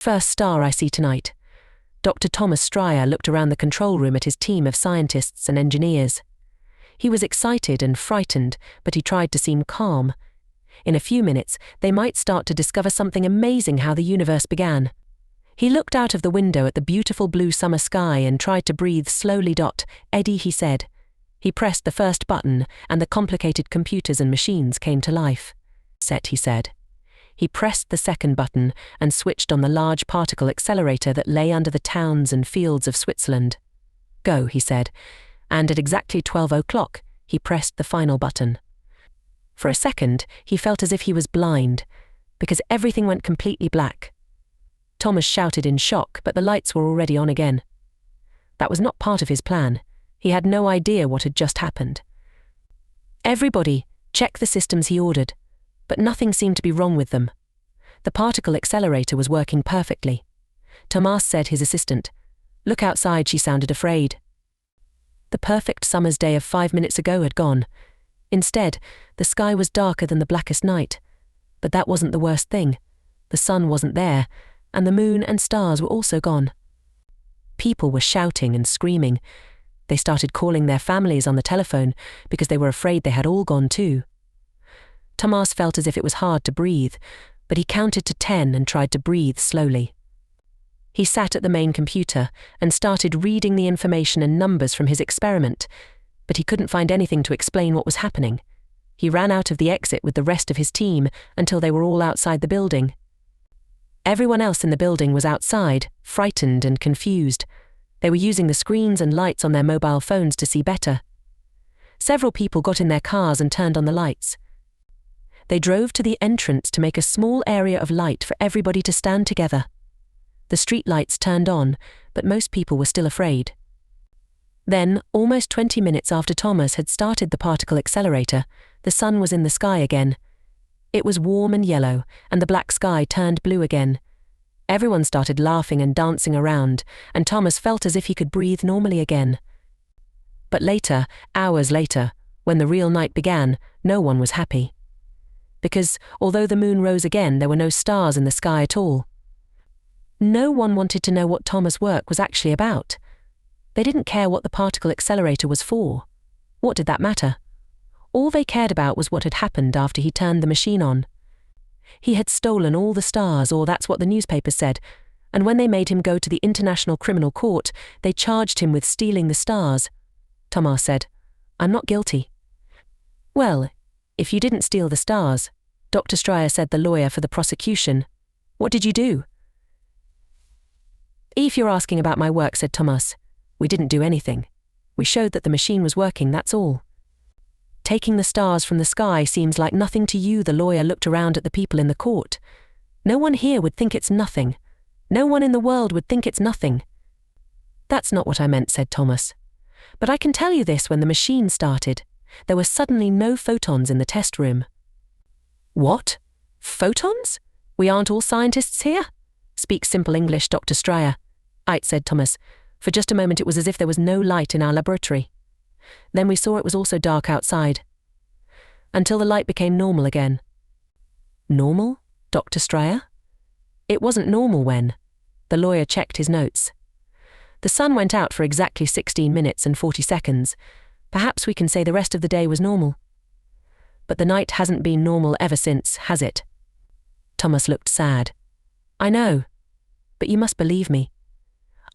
First star I see tonight. Dr. Thomas Stryer looked around the control room at his team of scientists and engineers. He was excited and frightened, but he tried to seem calm. In a few minutes, they might start to discover something amazing how the universe began. He looked out of the window at the beautiful blue summer sky and tried to breathe slowly. Eddie, he said. He pressed the first button, and the complicated computers and machines came to life. Set, he said. He pressed the second button and switched on the large particle accelerator that lay under the towns and fields of Switzerland. Go, he said, and at exactly 12 o'clock, he pressed the final button. For a second, he felt as if he was blind, because everything went completely black. Thomas shouted in shock, but the lights were already on again. That was not part of his plan. He had no idea what had just happened. Everybody, check the systems, he ordered, but nothing seemed to be wrong with them. The particle accelerator was working perfectly. Thomas said his assistant. Look outside, she sounded afraid. The perfect summer's day of 5 minutes ago had gone. Instead, the sky was darker than the blackest night. But that wasn't the worst thing. The sun wasn't there, and the moon and stars were also gone. People were shouting and screaming. They started calling their families on the telephone because they were afraid they had all gone too. Thomas felt as if it was hard to breathe, but he counted to 10 and tried to breathe slowly. He sat at the main computer and started reading the information and numbers from his experiment, but he couldn't find anything to explain what was happening. He ran out of the exit with the rest of his team until they were all outside the building. Everyone else in the building was outside, frightened and confused. They were using the screens and lights on their mobile phones to see better. Several people got in their cars and turned on the lights. They drove to the entrance to make a small area of light for everybody to stand together. The street lights turned on, but most people were still afraid. Then, almost 20 minutes after Thomas had started the particle accelerator, the sun was in the sky again. It was warm and yellow, and the black sky turned blue again. Everyone started laughing and dancing around, and Thomas felt as if he could breathe normally again. But later, hours later, when the real night began, no one was happy. Because, although the moon rose again, there were no stars in the sky at all. No one wanted to know what Thomas' work was actually about. They didn't care what the particle accelerator was for. What did that matter? All they cared about was what had happened after he turned the machine on. He had stolen all the stars, or that's what the newspapers said, and when they made him go to the International Criminal Court, they charged him with stealing the stars. Thomas said, I'm not guilty. Well, if you didn't steal the stars, Dr. Stryer said, the lawyer for the prosecution, what did you do? If you're asking about my work, said Thomas, we didn't do anything. We showed that the machine was working, that's all. Taking the stars from the sky seems like nothing to you, the lawyer looked around at the people in the court. No one here would think it's nothing. No one in the world would think it's nothing. That's not what I meant, said Thomas. But I can tell you this, when the machine started, there were suddenly no photons in the test room. What? Photons? We aren't all scientists here? Speak simple English, Dr. Stryer. Said Thomas. For just a moment it was as if there was no light in our laboratory. Then we saw it was also dark outside. Until the light became normal again. Normal, Dr. Stryer? It wasn't normal when. The lawyer checked his notes. The sun went out for exactly 16 minutes and 40 seconds. Perhaps we can say the rest of the day was normal. But the night hasn't been normal ever since, has it? Thomas looked sad. I know, but you must believe me.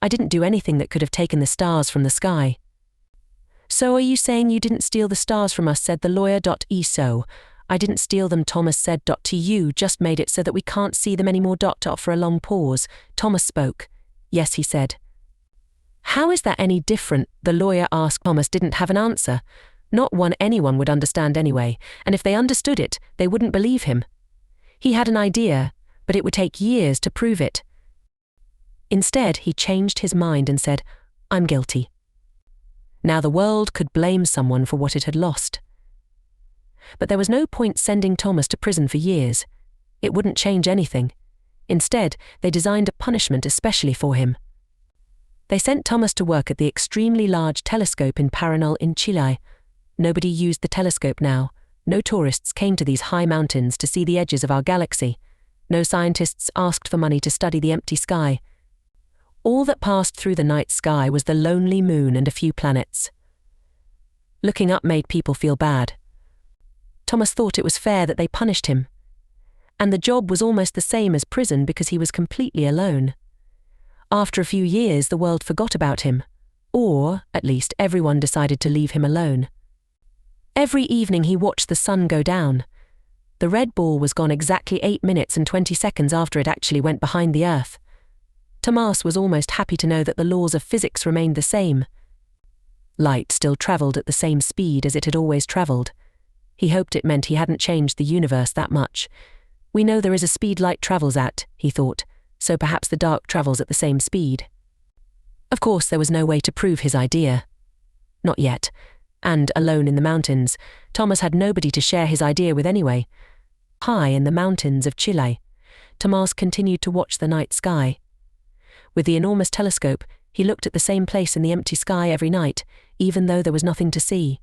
I didn't do anything that could have taken the stars from the sky. So are you saying you didn't steal the stars from us, said the lawyer. So, I didn't steal them, Thomas said. To you just made it so that we can't see them anymore. For a long pause, Thomas spoke. Yes, he said. How is that any different? The lawyer asked. Thomas didn't have an answer. Not one anyone would understand anyway, and if they understood it, they wouldn't believe him. He had an idea, but it would take years to prove it. Instead, he changed his mind and said, I'm guilty. Now the world could blame someone for what it had lost. But there was no point sending Thomas to prison for years. It wouldn't change anything. Instead, they designed a punishment especially for him. They sent Thomas to work at the extremely large telescope in Paranal in Chile. Nobody used the telescope now. No tourists came to these high mountains to see the edges of our galaxy. No scientists asked for money to study the empty sky. All that passed through the night sky was the lonely moon and a few planets. Looking up made people feel bad. Thomas thought it was fair that they punished him. And the job was almost the same as prison because he was completely alone. After a few years, the world forgot about him. Or, at least, everyone decided to leave him alone. Every evening he watched the sun go down. The red ball was gone exactly 8 minutes and 20 seconds after it actually went behind the Earth. Thomas was almost happy to know that the laws of physics remained the same. Light still travelled at the same speed as it had always travelled. He hoped it meant he hadn't changed the universe that much. We know there is a speed light travels at, he thought, so perhaps the dark travels at the same speed. Of course, there was no way to prove his idea. Not yet. And, alone in the mountains, Thomas had nobody to share his idea with anyway. High in the mountains of Chile, Thomas continued to watch the night sky. With the enormous telescope, he looked at the same place in the empty sky every night, even though there was nothing to see.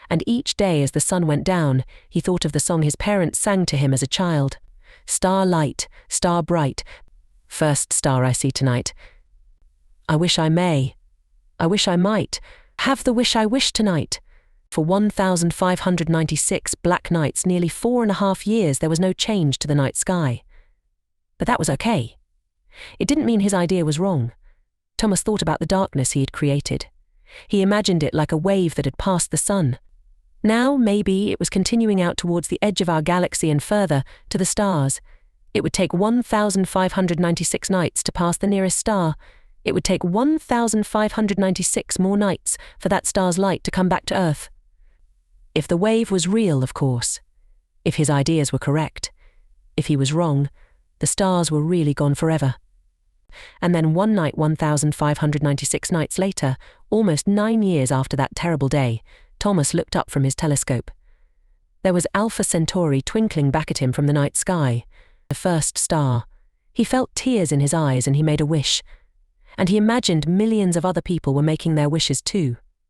And each day as the sun went down, he thought of the song his parents sang to him as a child. Star light, star bright, first star I see tonight. I wish I may, I wish I might, have the wish I wish tonight. For 1,596 black nights, nearly 4.5 years, there was no change to the night sky. But that was okay. It didn't mean his idea was wrong. Thomas thought about the darkness he had created. He imagined it like a wave that had passed the sun. Now, maybe, it was continuing out towards the edge of our galaxy and further, to the stars. It would take 1,596 nights to pass the nearest star. It would take 1,596 more nights for that star's light to come back to Earth. If the wave was real, of course. If his ideas were correct. If he was wrong, the stars were really gone forever. And then one night, 1,596 nights later, almost 9 years after that terrible day, Thomas looked up from his telescope. There was Alpha Centauri twinkling back at him from the night sky, the first star. He felt tears in his eyes and he made a wish. And he imagined millions of other people were making their wishes too.